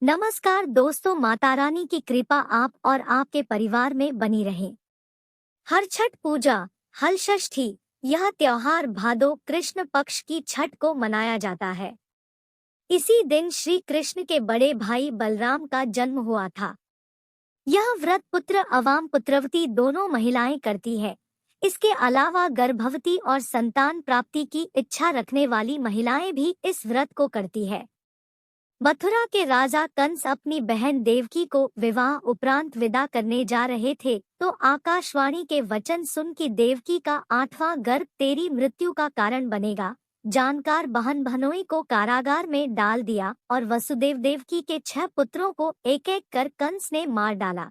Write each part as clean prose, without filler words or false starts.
नमस्कार दोस्तों, माता रानी की कृपा आप और आपके परिवार में बनी रहे। हर छठ पूजा, हल षष्ठी, यह त्योहार भादो कृष्ण पक्ष की छठ को मनाया जाता है। इसी दिन श्री कृष्ण के बड़े भाई बलराम का जन्म हुआ था। यह व्रत पुत्र अवाम पुत्रवती दोनों महिलाएं करती है। इसके अलावा गर्भवती और संतान प्राप्ति की इच्छा रखने वाली महिलाएं भी इस व्रत को करती है। मथुरा के राजा कंस अपनी बहन देवकी को विवाह उपरांत विदा करने जा रहे थे तो आकाशवाणी के वचन सुन कि देवकी का 8वां गर्भ तेरी मृत्यु का कारण बनेगा, जानकार बहन भनोई को कारागार में डाल दिया और वसुदेव देवकी के 6 पुत्रों को एक एक कर कंस ने मार डाला।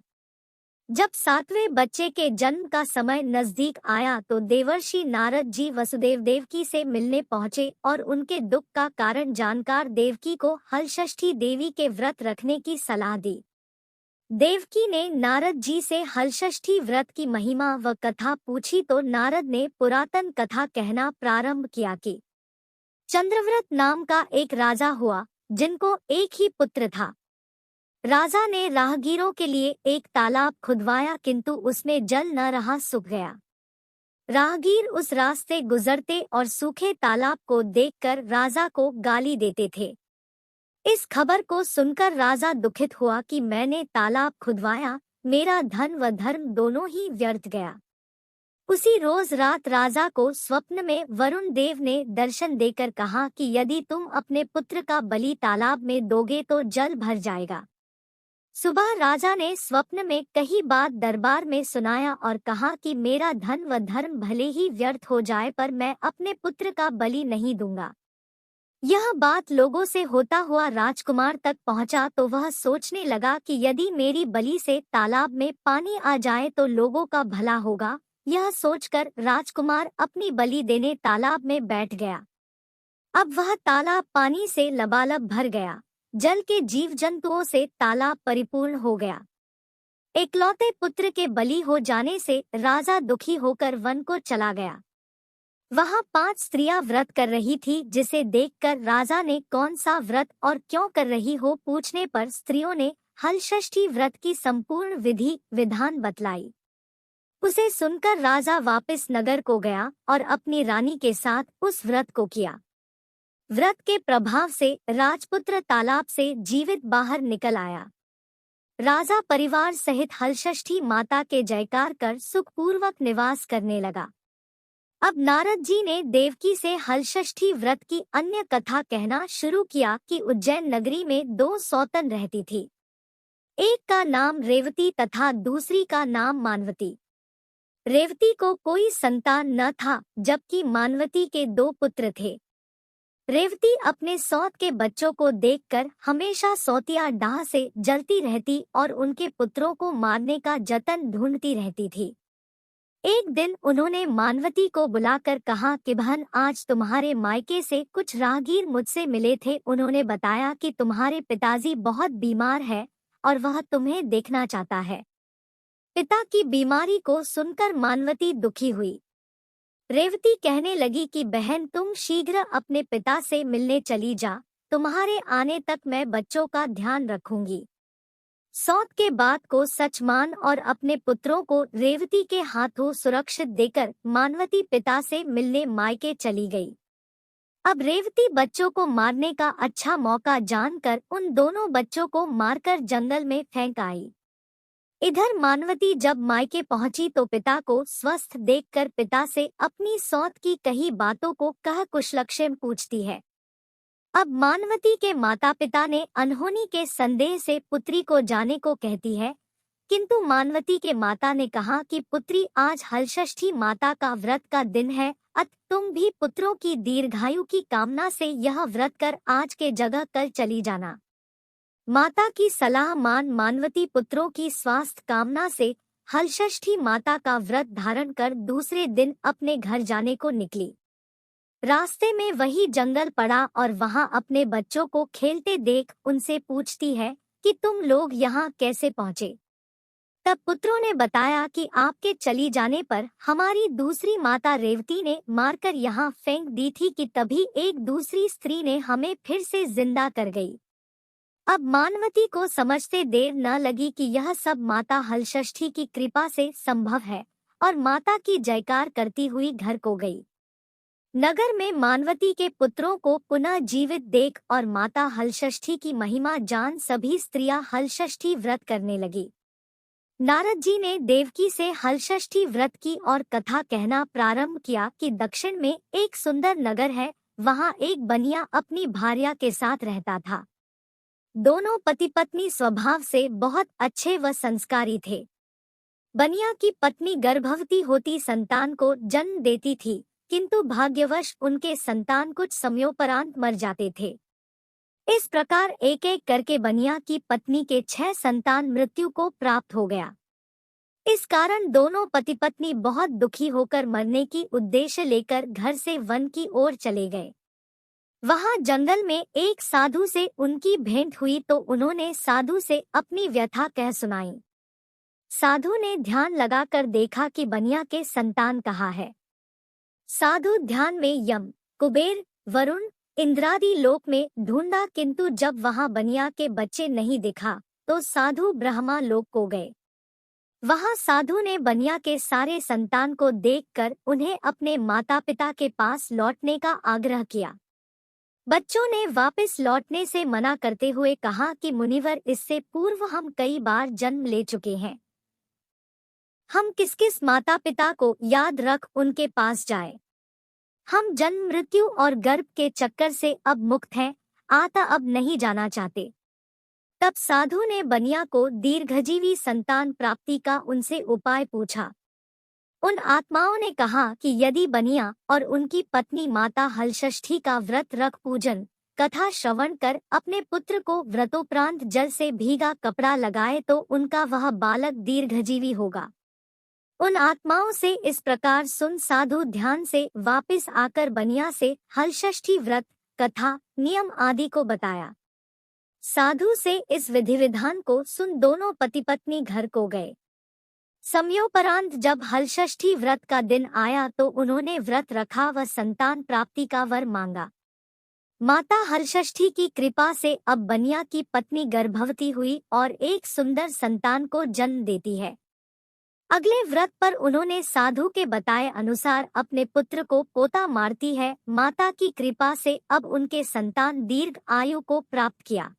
जब 7वें बच्चे के जन्म का समय नजदीक आया तो देवर्षि नारद जी वसुदेव देवकी से मिलने पहुंचे और उनके दुख का कारण जानकर देवकी को हलषष्ठी देवी के व्रत रखने की सलाह दी। देवकी ने नारद जी से हलषष्ठी व्रत की महिमा व कथा पूछी तो नारद ने पुरातन कथा कहना प्रारंभ किया कि चंद्रव्रत नाम का एक राजा हुआ जिनको एक ही पुत्र था। राजा ने राहगीरों के लिए एक तालाब खुदवाया किंतु उसमें जल न रहा, सूख गया। राहगीर उस रास्ते गुजरते और सूखे तालाब को देखकर राजा को गाली देते थे। इस खबर को सुनकर राजा दुखित हुआ कि मैंने तालाब खुदवाया, मेरा धन व धर्म दोनों ही व्यर्थ गया। उसी रोज रात राजा को स्वप्न में वरुण देव ने दर्शन देकर कहा कि यदि तुम अपने पुत्र का बलि तालाब में दोगे तो जल भर जाएगा। सुबह राजा ने स्वप्न में कही बात दरबार में सुनाया और कहा कि मेरा धन व धर्म भले ही व्यर्थ हो जाए पर मैं अपने पुत्र का बलि नहीं दूंगा। यह बात लोगों से होता हुआ राजकुमार तक पहुंचा तो वह सोचने लगा कि यदि मेरी बलि से तालाब में पानी आ जाए तो लोगों का भला होगा। यह सोचकर राजकुमार अपनी बलि देने तालाब में बैठ गया। अब वह तालाब पानी से लबालब भर गया। जल के जीव जंतुओं से तालाब परिपूर्ण हो गया। एकलौते पुत्र के बलि हो जाने से राजा दुखी होकर वन को चला गया। वहां 5 स्त्रियां व्रत कर रही थी, जिसे देखकर राजा ने कौन सा व्रत और क्यों कर रही हो पूछने पर स्त्रियों ने हलषष्ठी व्रत की संपूर्ण विधि विधान बतलाई। उसे सुनकर राजा वापस नगर को गया और अपनी रानी के साथ उस व्रत को किया। व्रत के प्रभाव से राजपुत्र तालाब से जीवित बाहर निकल आया। राजा परिवार सहित हलषष्ठी माता के जयकार कर सुखपूर्वक निवास करने लगा। अब नारद जी ने देवकी से हलषष्ठी व्रत की अन्य कथा कहना शुरू किया कि उज्जैन नगरी में 2 सौतन रहती थी। एक का नाम रेवती तथा दूसरी का नाम मानवती। रेवती को कोई संतान न था, जबकि मानवती के 2 पुत्र थे। रेवती अपने सौत के बच्चों को देखकर हमेशा सौतिया डाह से जलती रहती और उनके पुत्रों को मारने का जतन ढूंढती रहती थी। एक दिन उन्होंने मानवती को बुलाकर कहा कि बहन, आज तुम्हारे मायके से कुछ राहगीर मुझसे मिले थे। उन्होंने बताया कि तुम्हारे पिताजी बहुत बीमार है और वह तुम्हें देखना चाहता है। पिता की बीमारी को सुनकर मानवती दुखी हुई। रेवती कहने लगी कि बहन, तुम शीघ्र अपने पिता से मिलने चली जा, तुम्हारे आने तक मैं बच्चों का ध्यान रखूंगी। सौत के बात को सच मान और अपने पुत्रों को रेवती के हाथों सुरक्षित देकर मानवती पिता से मिलने मायके चली गई। अब रेवती बच्चों को मारने का अच्छा मौका जानकर उन दोनों बच्चों को मारकर जंगल में फेंक आई। इधर मानवती जब मायके पहुंची तो पिता को स्वस्थ देखकर पिता से अपनी सौत की कही बातों को कह कुशलक्षेम पूछती है। अब मानवती के माता पिता ने अनहोनी के संदेह से पुत्री को जाने को कहती है, किंतु मानवती के माता ने कहा कि पुत्री, आज हलषष्ठी माता का व्रत का दिन है, अत तुम भी पुत्रों की दीर्घायु की कामना से यह व्रत कर आज के जगह कल चली जाना। माता की सलाह मान मानवती पुत्रों की स्वास्थ्य कामना से हलषष्ठी माता का व्रत धारण कर दूसरे दिन अपने घर जाने को निकली। रास्ते में वही जंगल पड़ा और वहां अपने बच्चों को खेलते देख उनसे पूछती है कि तुम लोग यहाँ कैसे पहुँचे। तब पुत्रों ने बताया कि आपके चली जाने पर हमारी दूसरी माता रेवती ने मारकर यहाँ फेंक दी थी कि तभी एक दूसरी स्त्री ने हमें फिर से जिंदा कर गई। अब मानवती को समझते देर न लगी कि यह सब माता हलषष्ठी की कृपा से संभव है, और माता की जयकार करती हुई घर को गई। नगर में मानवती के पुत्रों को पुनः जीवित देख और माता हलषष्ठी की महिमा जान सभी स्त्रियां हलषष्ठी व्रत करने लगी। नारद जी ने देवकी से हलषष्ठी व्रत की और कथा कहना प्रारंभ किया कि दक्षिण में एक सुंदर नगर है, वहां एक बनिया अपनी भार्या के साथ रहता था। दोनों पति पत्नी स्वभाव से बहुत अच्छे व संस्कारी थे। बनिया की पत्नी गर्भवती होती संतान को जन्म देती थी, किंतु भाग्यवश उनके संतान कुछ समयोपरांत मर जाते थे। इस प्रकार एक एक करके बनिया की पत्नी के 6 संतान मृत्यु को प्राप्त हो गया। इस कारण दोनों पति पत्नी बहुत दुखी होकर मरने की उद्देश्य लेकर घर से वन की ओर चले गए। वहां जंगल में एक साधु से उनकी भेंट हुई तो उन्होंने साधु से अपनी व्यथा कह सुनाई। साधु ने ध्यान लगाकर देखा कि बनिया के संतान कहाँ है। साधु ध्यान में यम, कुबेर, वरुण, इंद्रादि लोक में ढूंढा, किंतु जब वहां बनिया के बच्चे नहीं दिखा तो साधु ब्रह्मा लोक को गए। वहां साधु ने बनिया के सारे संतान को देखकर उन्हें अपने माता पिता के पास लौटने का आग्रह किया। बच्चों ने वापस लौटने से मना करते हुए कहा कि मुनिवर, इससे पूर्व हम कई बार जन्म ले चुके हैं। हम किस किस माता पिता को याद रख उनके पास जाए। हम जन्म मृत्यु और गर्भ के चक्कर से अब मुक्त हैं, आता अब नहीं जाना चाहते। तब साधु ने बनिया को दीर्घजीवी संतान प्राप्ति का उनसे उपाय पूछा। उन आत्माओं ने कहा कि यदि बनिया और उनकी पत्नी माता हलषष्ठी का व्रत रख पूजन कथा श्रवण कर अपने पुत्र को व्रतोपरांत जल से भीगा कपड़ा लगाए तो उनका वह बालक दीर्घजीवी होगा। उन आत्माओं से इस प्रकार सुन साधु ध्यान से वापस आकर बनिया से हलषष्ठी व्रत कथा नियम आदि को बताया। साधु से इस विधि विधान को सुन दोनों पति पत्नी घर को गए। समयोपरांत जब हलषष्ठी व्रत का दिन आया तो उन्होंने व्रत रखा व संतान प्राप्ति का वर मांगा। माता हलषष्ठी की कृपा से अब बनिया की पत्नी गर्भवती हुई और एक सुंदर संतान को जन्म देती है। अगले व्रत पर उन्होंने साधु के बताए अनुसार अपने पुत्र को पोता मारती है। माता की कृपा से अब उनके संतान दीर्घ आयु को प्राप्त किया।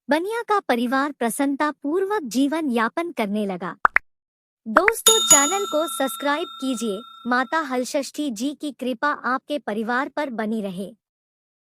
बनिया का परिवार प्रसन्नता पूर्वक जीवन यापन करने लगा। दोस्तों, चैनल को सब्सक्राइब कीजिए। माता हलषष्ठी जी की कृपा आपके परिवार पर बनी रहे।